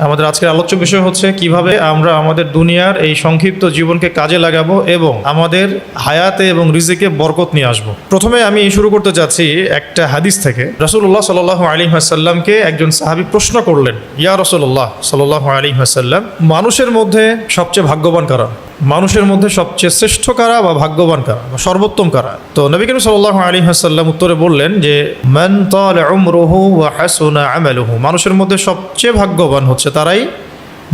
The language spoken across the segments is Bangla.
আমাদের আজকের আলোচ্য বিষয় হচ্ছে কিভাবে আমরা আমাদের দুনিয়ার এই সংক্ষিপ্ত জীবনকে কাজে লাগাবো এবং আমাদের হায়াতে এবং রিজিকে বরকত নিয়ে আসবো। প্রথমে আমি শুরু করতে চাচ্ছি একটা হাদিস থেকে। রাসূলুল্লাহ সাল্লাল্লাহু আলাইহি ওয়াসাল্লামকে একজন সাহাবী প্রশ্ন করলেন, ইয়া রাসূলুল্লাহ সাল্লাল্লাহু আলাইহি ওয়াসাল্লাম, মানুষের মধ্যে সবচেয়ে ভাগ্যবান কারা? মানুষের মধ্যে সবচেয়ে শ্রেষ্ঠ কারা বা ভাগ্যবান কারা বা সর্বোত্তম কারা? তো নবী করিম সাল্লাল্লাহু আলাইহি ওয়াসাল্লাম উত্তরে বললেন যে মান তালা উমরুহু ওয়া হাসুনা আমালুহু, মানুষের মধ্যে সবচেয়ে ভাগ্যবান হচ্ছে তারাই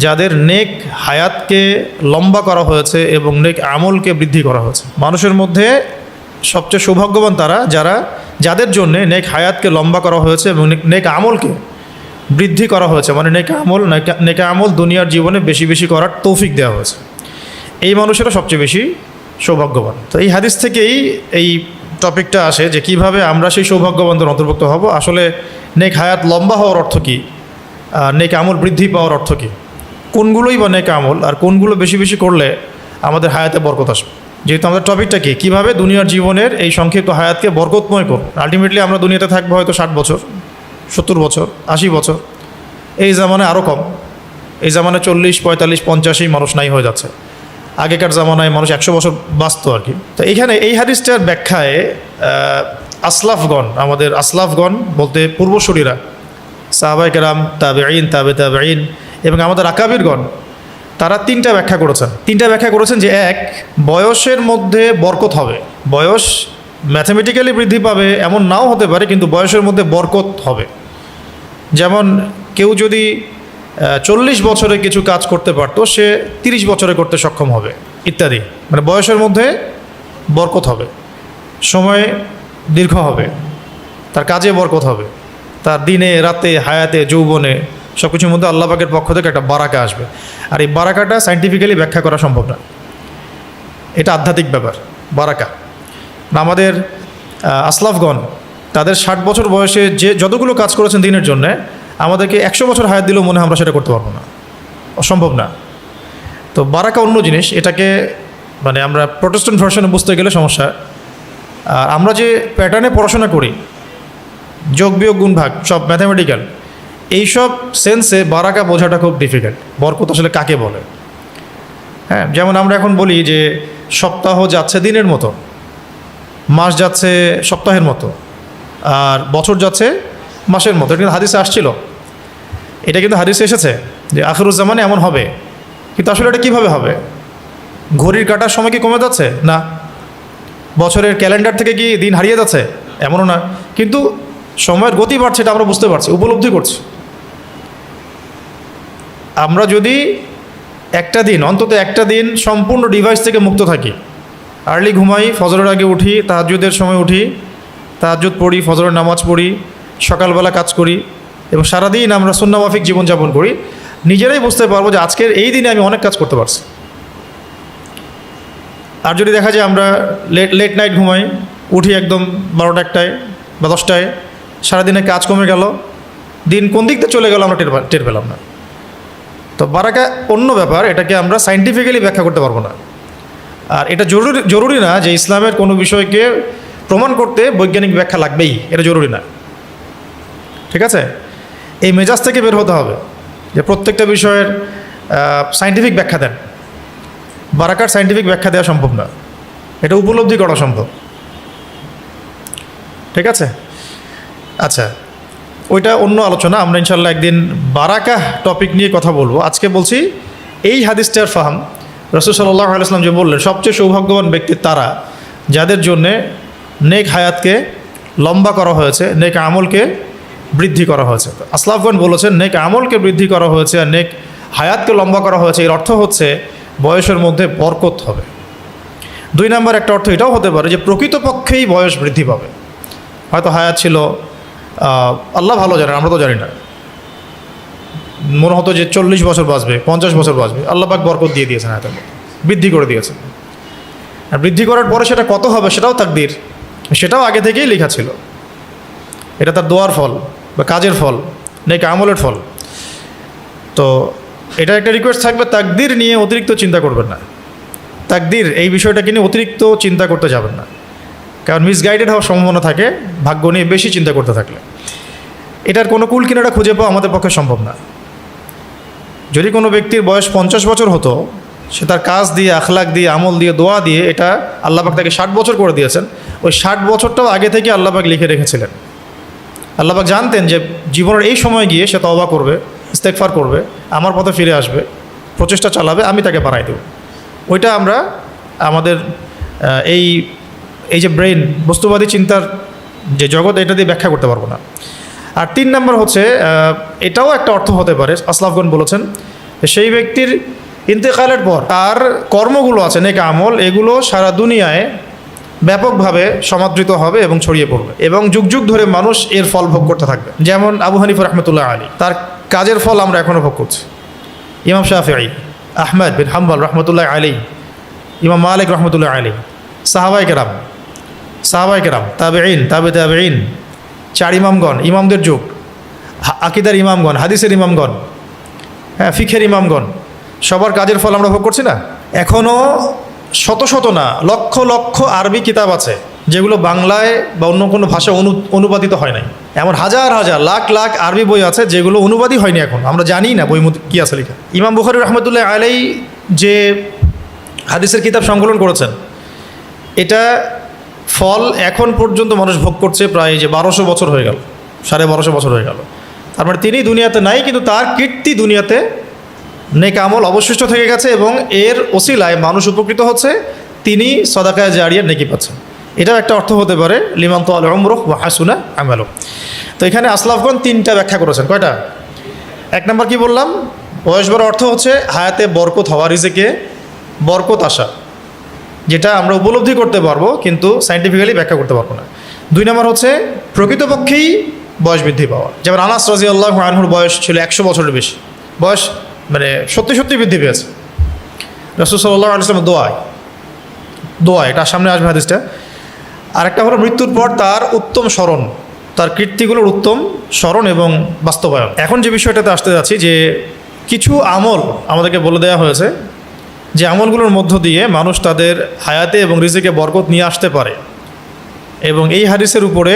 যাদের নেক হায়াতকে লম্বা করা হয়েছে এবং নেক আমলকে বৃদ্ধি করা হয়েছে। মানুষের মধ্যে সবচেয়ে সৌভাগ্যবান তারা যাদের জন্য নেক হায়াতকে লম্বা করা হয়েছে এবং নেক আমলকে বৃদ্ধি করা হয়েছে, মানে নেক আমল দুনিয়ার জীবনে বেশি বেশি করার তৌফিক দেওয়া হয়েছে। এই মানুষেরা সবচেয়ে বেশি সৌভাগ্যবান। তো এই হাদিস থেকেই এই টপিকটা আসে যে কিভাবে আমরা সেই সৌভাগ্যবানদের অন্তর্ভুক্ত হব। আসলে নেক হায়াত লম্বা হওয়ার অর্থ কী, নেক আমল বৃদ্ধি পাওয়ার অর্থ কী, কোনগুলোই বা নেক আমল আর কোনগুলো বেশি বেশি করলে আমাদের হায়াতে বরকত আসবে। যেহেতু আমাদের টপিকটা কি, কীভাবে দুনিয়ার জীবনের এই সংক্ষিপ্ত হায়াতকে বরকতময় করব। আলটিমেটলি আমরা দুনিয়াতে থাকবো হয়তো 60 বছর, 70 বছর, 80 বছর। এই জামানায় আরও কম, এই জামানায় 40, 45, 50 মানুষ নাই হয়ে যাচ্ছে। আগেকার জামানায় মানুষ 100 বছর বাঁচত আর কি। তো এইখানে এই হাদিসটার ব্যাখ্যায় আসলাফগণ, আমাদের আসলাফগণ বলতে পূর্বসূরীরা, সাহাবায়ে কেরাম, তাবেঈন, তাবেঈন এবং আমাদের আকাবিরগণ, তারা তিনটা ব্যাখ্যা করেছেন যে এক, বয়সের মধ্যে বরকত হবে। বয়স ম্যাথামেটিক্যালি বৃদ্ধি পাবে এমন নাও হতে পারে, কিন্তু বয়সের মধ্যে বরকত হবে। যেমন কেউ যদি 40 বছরে কিছু কাজ করতে পারতো, সে 30 বছরে করতে সক্ষম হবে ইত্যাদি। মানে বয়সের মধ্যে বরকত হবে, সময় দীর্ঘ হবে, তার কাজে বরকত হবে, তার দিনে রাতে হায়াতে যৌবনে সব কিছুর মধ্যে আল্লাহ পাকের পক্ষ থেকে একটা বারাকা আসবে। আর এই বারাকাটা সায়েন্টিফিক্যালি ব্যাখ্যা করা সম্ভব না, এটা আধ্যাত্মিক ব্যাপার। বারাকা আমাদের আসলাফগণ তাদের 60 বছর বয়সে যে যতগুলো কাজ করেছেন দিনের জন্যে, আমাদেরকে 100 বছর হায়াত দিলেও মনে হয় আমরা সেটা করতে পারবো না, অসম্ভব না। তো বারাকা অন্য জিনিস, এটাকে মানে আমরা প্রোটেস্ট্যান্ট ভার্সনে বুঝতে গেলে সমস্যা। আর আমরা যে প্যাটার্নে পড়াশোনা করি, যোগ বিয়োগ গুণ ভাগ সব ম্যাথামেটিক্যাল, এইসব সেন্সে বারাকা বোঝাটা খুব ডিফিকাল্ট। বরকত আসলে কাকে বলে? হ্যাঁ, যেমন আমরা এখন বলি যে সপ্তাহ যাচ্ছে দিনের মতো, মাস যাচ্ছে সপ্তাহের মতো, আর বছর যাচ্ছে মাসের মতো। এটা কিন্তু হাদিসে আসছিল, এটা কিন্তু হাদিসে এসেছে যে আখিরুজ্জামানে এমন হবে। কিন্তু আসলে এটা কীভাবে হবে? ঘড়ির কাটার সময় কি কমে যাচ্ছে? না। বছরের ক্যালেন্ডার থেকে কি দিন হারিয়ে যাচ্ছে? এমনও না। কিন্তু সময়ের গতি বাড়ছে, এটা আমরা বুঝতে পারছি, উপলব্ধি করছি। আমরা যদি একটা দিন, অন্তত একটা দিন সম্পূর্ণ ডিভাইস থেকে মুক্ত থাকি, আর্লি ঘুমাই, ফজরের আগে উঠি, তাহাজ্জুদের সময় উঠি, তাহাজ্জুদ পড়ি, ফজরের নামাজ পড়ি, সকালবেলা কাজ করি এবং সারাদিন আমরা সুন্নাহ মাফিক জীবনযাপন করি, নিজেরাই বুঝতে পারবো যে আজকের এই দিনে আমি অনেক কাজ করতে পারছি। আর যদি দেখা যায় আমরা লেট নাইট ঘুমাই, উঠি একদম 12টা 1টায় বা 10টায়, সারাদিনে কাজ কমে গেল, দিন কোন দিক থেকে চলে গেল আমরা টের পেলাম না। তো বারাকা অন্য ব্যাপার, এটাকে আমরা সায়েন্টিফিক্যালি ব্যাখ্যা করতে পারবো না। আর এটা জরুরি না যে ইসলামের কোনো বিষয়কে প্রমাণ করতে বৈজ্ঞানিক ব্যাখ্যা লাগবেই, এটা জরুরি না। ঠিক আছে, এই মেজাজ থেকে বের হতে হবে যে প্রত্যেকটা বিষয়ের সায়েন্টিফিক ব্যাখ্যা দেন। বারাকার সায়েন্টিফিক ব্যাখ্যা দেওয়া সম্ভব না, এটা উপলব্ধি করা সম্ভব। ঠিক আছে, আচ্ছা, ওইটা অন্য আলোচনা। আমরা ইনশাল্লাহ একদিন বারাকা টপিক নিয়ে কথা বলবো। আজকে বলছি এই হাদিসটার ফাহাম। রাসূল সাল্লাল্লাহু আলাইহি ওয়াসাল্লাম যে বললেন সবচেয়ে সৌভাগ্যবান ব্যক্তি তারা যাদের জন্যে নেক হায়াতকে লম্বা করা হয়েছে, নেক আমলকে বৃদ্ধি করা হয়েছে। আসলাফগণ বলেছেন নেক আমলকে বৃদ্ধি করা হয়েছে আর নেক হায়াতকে লম্বা করা হয়েছে, এর অর্থ হচ্ছে বয়সের মধ্যে বরকত হবে। 2 নম্বর একটা অর্থ এটাও হতে পারে যে প্রকৃতপক্ষেই বয়স বৃদ্ধি পাবে। হয়তো হায়াত ছিল, আল্লাহ ভালো জানেন, আমরা তো জানি না, মনে হতো যে 40 বছর বাঁচবে, 50 বছর বাঁচবে, আল্লাহ পাক বরকত দিয়ে দিয়েছেন, হায়াতের মধ্যে বৃদ্ধি করে দিয়েছেন। আর বৃদ্ধি করার পরে সেটা কত হবে সেটাও তাকদীর, সেটাও আগে থেকেই লেখা ছিল। এটা তার দোয়ার ফল বা কাজের ফল, নেক আমলের ফল। তো এটা একটা রিকোয়েস্ট থাকবে, তাকদীর নিয়ে অতিরিক্ত চিন্তা করবেন না। তাকদীর এই বিষয়টাকে নিয়ে অতিরিক্ত চিন্তা করতে যাবেন না, কারণ মিসগাইডেড হওয়ার সম্ভাবনা থাকে ভাগ্য নিয়ে বেশি চিন্তা করতে থাকলে। এটার কোনো কুল কিনারা খুঁজে পাওয়া আমাদের পক্ষে সম্ভব না। যদি কোনো ব্যক্তির বয়স 50 বছর হতো, সে তার কাজ দিয়ে, আখলাক দিয়ে, আমল দিয়ে, দোয়া দিয়ে এটা আল্লাহ পাক তাকে 60 বছর করে দিয়েছেন। ওই 60 বছরটাও আগে থেকে আল্লাহ পাক লিখে রেখেছিলেন। আল্লাহ পাক জানতেন যে জীবনের এই সময় গিয়ে সে তওবা করবে, ইস্তেগফার করবে, আমার পথে ফিরে আসবে, প্রচেষ্টা চালাবে, আমি তাকে বাড়াই দেব। ওইটা আমরা আমাদের এই এই যে ব্রেন, বস্তুবাদী চিন্তার যে জগৎ, এটা দিয়ে ব্যাখ্যা করতে পারবো না। আর 3 নম্বর হচ্ছে, এটাও একটা অর্থ হতে পারে, আসলাফগণ বলেছেন সেই ব্যক্তির ইন্তেকালের পর তার কর্মগুলো আছে, নেক আমল, এগুলো সারা দুনিয়ায় ব্যাপকভাবে সমাদৃত হবে এবং ছড়িয়ে পড়বে এবং যুগ যুগ ধরে মানুষ এর ফল ভোগ করতে থাকবে। যেমন আবু হানিফা রাহমাতুল্লাহ আলাইহি, তার কাজের ফল আমরা এখনও ভোগ করছি। ইমাম শাফিঈ, আহমদ বিন হাম্বল রাহমাতুল্লাহ আলাইহি, ইমাম মালিক রাহমাতুল্লাহ আলাইহি, সাহাবায়ে কেরাম, তাবেঈন, তাবেঈন, 4 ইমামগণ, ইমামদের যুগ, আকীদার ইমামগণ, হাদিসের ইমামগণ, হ্যাঁ, ফিকহের ইমামগণ, সবার কাজের ফল আমরা ভোগ করছি না। এখনও শত শত না, লক্ষ লক্ষ আরবি কিতাব আছে যেগুলো বাংলায় বা অন্য কোনো ভাষায় অনুবাদিত হয় নাই। এমন হাজার হাজার লাখ লাখ আরবি বই আছে যেগুলো অনুবাদই হয়নি এখন, আমরা জানি না বই মধ্যে কী আছে লেখা। ইমাম বুখারী রাহমাতুল্লাহ আলাইহি যে হাদিসের কিতাব সংকলন করেছেন, এটা ফল এখন পর্যন্ত মানুষ ভোগ করছে প্রায় যে 1200 বছর হয়ে গেল, 1250 বছর হয়ে গেল। তার মানে তিনি দুনিয়াতে নাই, কিন্তু তার কীর্তি দুনিয়াতে, নেক আমল অবশিষ্ট থেকে গেছে এবং এর ওসিলায় মানুষ উপকৃত হচ্ছে, তিনি সদাকায়ে জারিয়ার নেকি পাচ্ছেন। এটাও একটা অর্থ হতে পারে লিমান তাআল উমরুহু ওয়া হাসুনা আমালুহু। তো এখানে আসলাফগণ 3টা ব্যাখ্যা করেছেন। কয়টা? 1 নম্বর কি বললাম, বয়স বাড়ার অর্থ হচ্ছে হায়াতে বরকত হওয়া, রিজিকে বরকত আসা, যেটা আমরা উপলব্ধি করতে পারবো কিন্তু সায়েন্টিফিক্যালি ব্যাখ্যা করতে পারবো না। 2 নম্বর হচ্ছে প্রকৃতপক্ষেই বয়স বৃদ্ধি পাওয়া। যেমন আনাস রাদিয়াল্লাহু আনহুর বয়স ছিল 100 বছরের বেশি, বয়স মানে সত্যি সত্যি বৃদ্ধি পেয়েছে। রাসূল সাল্লাল্লাহু আলাইহি ওয়াসাল্লাম দোয়া, এটা সামনে আসবে হাদিসটা। আরেকটা হলো মৃত্যুর পর তার উত্তম স্মরণ, তার কীর্তিগুলোর উত্তম স্মরণ এবং বাস্তবায়ন। এখন যে বিষয়টাতে আসতে যাচ্ছি, যে কিছু আমল আমাদেরকে বলে দেওয়া হয়েছে যে আমলগুলোর মধ্য দিয়ে মানুষ তাদের হায়াতে এবং রিজিকে বরকত নিয়ে আসতে পারে এবং এই হাদিসের উপরে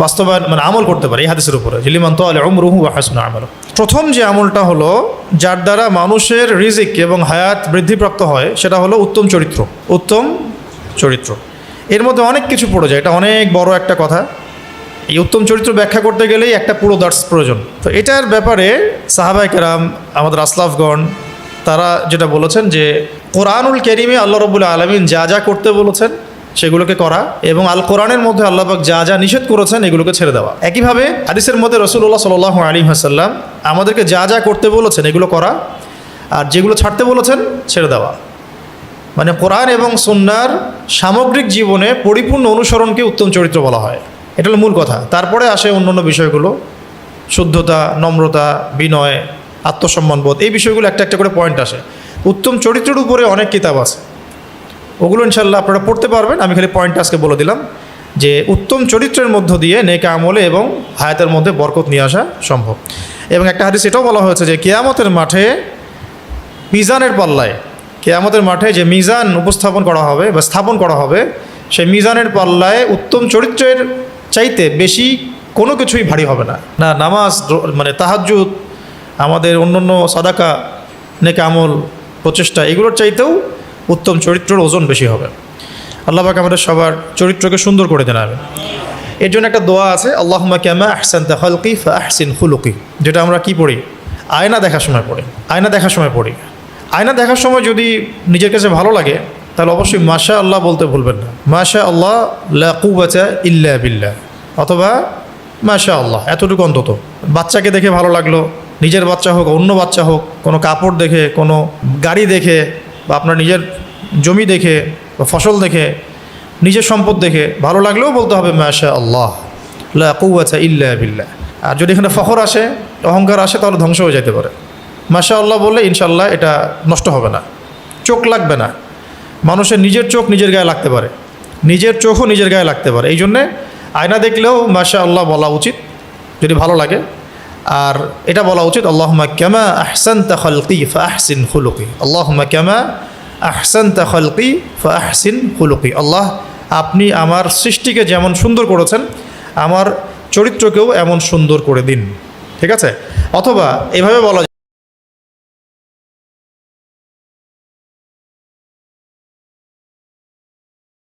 বাস্তবায়ন মানে আমল করতে পারে। এই হাদিসের উপরে লিমান তাআলা উমরুহু ওয়া হাসুনা আমালুহু, প্রথম যে আমলটা হলো যার দ্বারা মানুষের রিজিক এবং হায়াত বৃদ্ধিপ্রাপ্ত হয়, সেটা হলো উত্তম চরিত্র। উত্তম চরিত্র, এর মধ্যে অনেক কিছু পড়ে যায়, এটা অনেক বড় একটা কথা। এই উত্তম চরিত্র ব্যাখ্যা করতে গেলেই একটা পুরো দার্স প্রয়োজন। তো এটার ব্যাপারে সাহাবায়ে কেরাম, আমাদের আসলাফগণ, তারা যেটা বলেছেন যে কোরআনুল কারীমে আল্লাহ রাব্বুল আলামিন যা যা করতে বলেছেন সেগুলোকে করা এবং আল কোরআনের মধ্যে আল্লাহ পাক যা যা নিষেধ করেছেন এগুলোকে ছেড়ে দেওয়া। একইভাবে হাদিসের মধ্যে রাসূলুল্লাহ সাল্লাল্লাহু আলাইহি ওয়াসাল্লাম আমাদেরকে যা যা করতে বলেছেন এগুলো করা, আর যেগুলো ছাড়তে বলেছেন ছেড়ে দেওয়া। মানে কোরআন এবং সুন্নাহর সামগ্রিক জীবনে পরিপূর্ণ অনুসরণকে উত্তম চরিত্র বলা হয়। এটা হলো মূল কথা। তারপরে আসে অন্যান্য বিষয়গুলো, শুদ্ধতা, নম্রতা, বিনয়, আত্মসম্মানবোধ, এই বিষয়গুলো একটা একটা করে পয়েন্ট আসে। উত্তম চরিত্রের উপরে অনেক কিতাব আছে, ওগুলো ইনশাল্লাহ আপনারা পড়তে পারবেন। আমি খালি পয়েন্ট আজকে বলে দিলাম যে উত্তম চরিত্রের মধ্য দিয়ে নেক আমলে এবং হায়াতের মধ্যে বরকত নিয়ে আসা সম্ভব। এবং একটা হাদিস এটাও বলা হয়েছে যে কিয়ামতের মাঠে মিজানের পাল্লায়, কিয়ামতের মাঠে যে মিজান উপস্থাপন করা হবে বা স্থাপন করা হবে, সেই মিজানের পাল্লায় উত্তম চরিত্রের চাইতে বেশি কোনো কিছুই ভারী হবে না। না নামাজ, মানে তাহাজ্জুদ, আমাদের অন্যান্য সাদাকা, নেক আমল, প্রচেষ্টা, এগুলোর চাইতেও উত্তম চরিত্রের ওজন বেশি হবে। আল্লাহ পাক আমাদের সবার চরিত্রকে সুন্দর করে দেন। এর জন্য একটা দোয়া আছে, আল্লাহুম্মা কামা আহসানতা খালকি ফাআহসিন খুলুকি, যেটা আমরা কি পড়ি? আয়না দেখার সময় পড়ি। আয়না দেখার সময় যদি নিজের কাছে ভালো লাগে তাহলে অবশ্যই মাশা আল্লাহ বলতে ভুলবেন না। মাশা আল্লাহ লা কুওয়াতা ইল্লা বিল্লাহ, অথবা মাশা আল্লাহ, এতটুকু অন্তত। বাচ্চাকে দেখে ভালো লাগলো, নিজের বাচ্চা হোক, অন্য বাচ্চা হোক, কোনো কাপড় দেখে, কোনো গাড়ি দেখে, বা আপনার নিজের জমি দেখে বা ফসল দেখে, নিজের সম্পদ দেখে ভালো লাগলেও বলতে হবে মাশা আল্লাহ লা কুওয়াতা ইল্লা বিল্লাহ। আর যদি এখানে ফখর আসে, অহংকার আসে, তাহলে ধ্বংস হয়ে যেতে পারে। মাশা আল্লাহ বললে ইনশাল্লাহ এটা নষ্ট হবে না, চোখ লাগবে না। মানুষের নিজের চোখ নিজের গায়ে লাগতে পারে, নিজের চোখও নিজের গায়ে লাগতে পারে। এই জন্যে আয়না দেখলেও মাশা আল্লাহ বলা উচিত যদি ভালো লাগে। আর এটা বলা উচিত আল্লাহুম্মা কামা আহসানতা খালকি ফাআহসিন খুলুকি, আল্লাহুম্মা কামা আহসানতা খালকি ফাআহসিন খুলুকি, আল্লাহ আপনি আমার সৃষ্টিকে যেমন সুন্দর করেছেন আমার চরিত্রকেও এমন সুন্দর করে দিন। ঠিক আছে? অথবা এভাবে বলা